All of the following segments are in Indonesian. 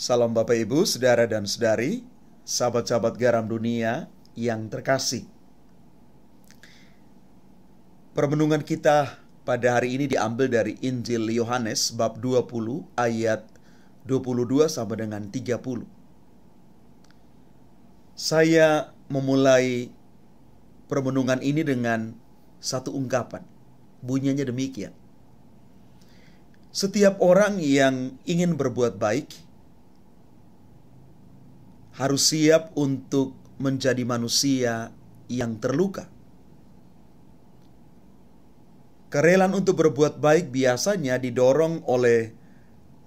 Salam Bapak Ibu, Saudara dan Saudari, sahabat-sahabat garam dunia yang terkasih. Permenungan kita pada hari ini diambil dari Injil Yohanes bab 20 ayat 22 sampai dengan 30. Saya memulai permenungan ini dengan satu ungkapan. Bunyinya demikian. Setiap orang yang ingin berbuat baik harus siap untuk menjadi manusia yang terluka. Kerelaan untuk berbuat baik biasanya didorong oleh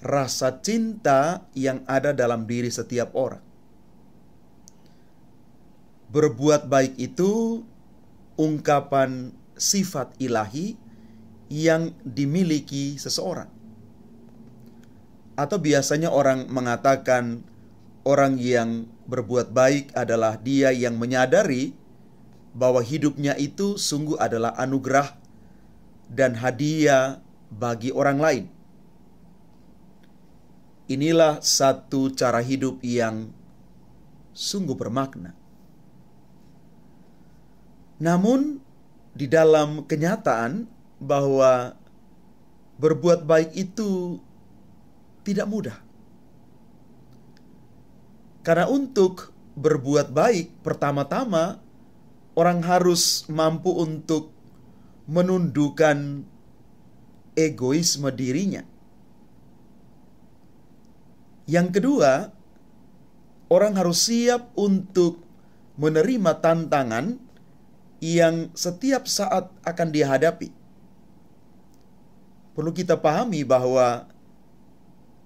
rasa cinta yang ada dalam diri setiap orang. Berbuat baik itu ungkapan sifat ilahi yang dimiliki seseorang. Atau biasanya orang mengatakan orang yang berbuat baik adalah dia yang menyadari bahwa hidupnya itu sungguh adalah anugerah dan hadiah bagi orang lain. Inilah satu cara hidup yang sungguh bermakna. Namun, di dalam kenyataan bahwa berbuat baik itu tidak mudah. Karena untuk berbuat baik, pertama-tama orang harus mampu untuk menundukkan egoisme dirinya. Yang kedua, orang harus siap untuk menerima tantangan yang setiap saat akan dihadapi. Perlu kita pahami bahwa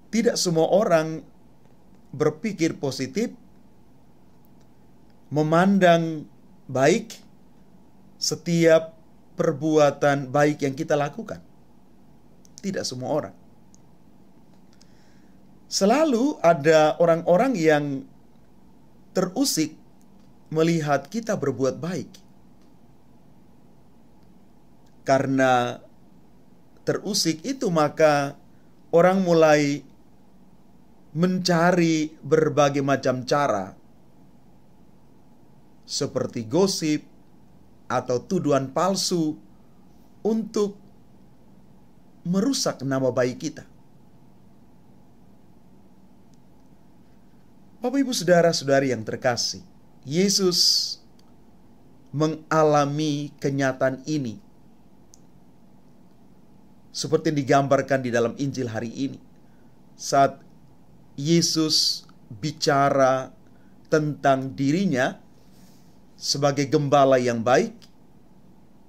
tidak semua orang berpikir positif, memandang baik setiap perbuatan baik yang kita lakukan. Tidak semua orang. Selalu ada orang-orang yang terusik melihat kita berbuat baik. Karena terusik itu maka orang mulai mencari berbagai macam cara seperti gosip atau tuduhan palsu untuk merusak nama baik kita. Bapak Ibu saudara-saudari yang terkasih, Yesus mengalami kenyataan ini seperti yang digambarkan di dalam Injil hari ini. Saat Yesus bicara tentang dirinya sebagai gembala yang baik,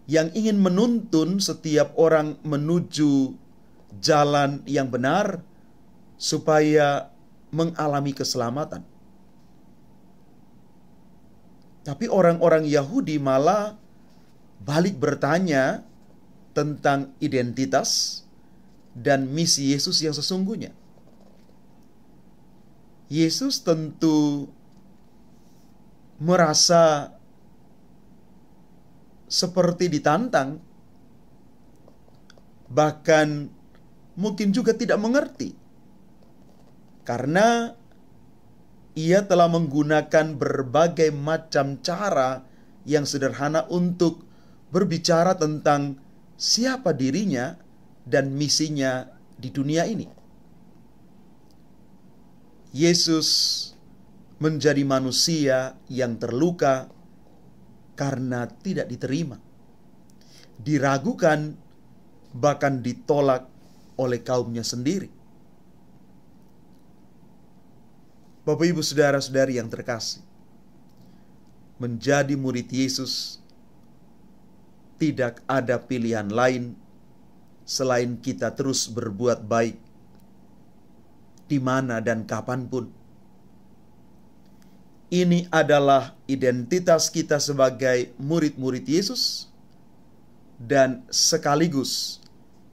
yang ingin menuntun setiap orang menuju jalan yang benar supaya mengalami keselamatan. Tapi orang-orang Yahudi malah balik bertanya tentang identitas dan misi Yesus yang sesungguhnya. Yesus tentu merasa seperti ditantang, bahkan mungkin juga tidak mengerti, karena ia telah menggunakan berbagai macam cara yang sederhana untuk berbicara tentang siapa dirinya dan misinya di dunia ini. Yesus menjadi manusia yang terluka karena tidak diterima, diragukan, bahkan ditolak oleh kaumnya sendiri. Bapak Ibu saudara-saudari yang terkasih, menjadi murid Yesus tidak ada pilihan lain selain kita terus berbuat baik di mana dan kapanpun. Ini adalah identitas kita sebagai murid-murid Yesus dan sekaligus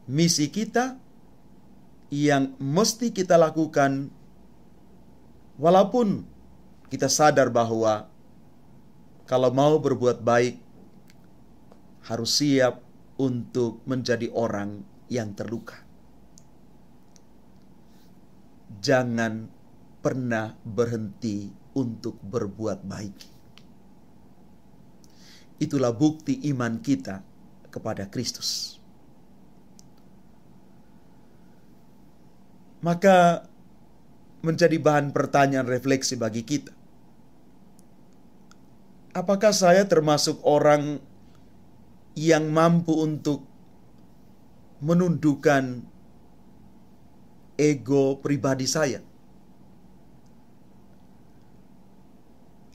misi kita yang mesti kita lakukan walaupun kita sadar bahwa kalau mau berbuat baik harus siap untuk menjadi orang yang terluka. Jangan pernah berhenti untuk berbuat baik. Itulah bukti iman kita kepada Kristus. Maka menjadi bahan pertanyaan refleksi bagi kita. Apakah saya termasuk orang yang mampu untuk menundukkan ego pribadi saya?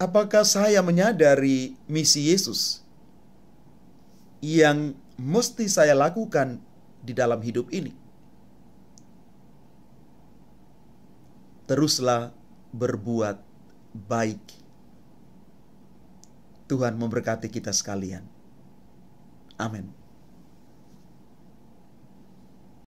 Apakah saya menyadari misi Yesus yang mesti saya lakukan di dalam hidup ini? Teruslah berbuat baik. Tuhan memberkati kita sekalian. Amin.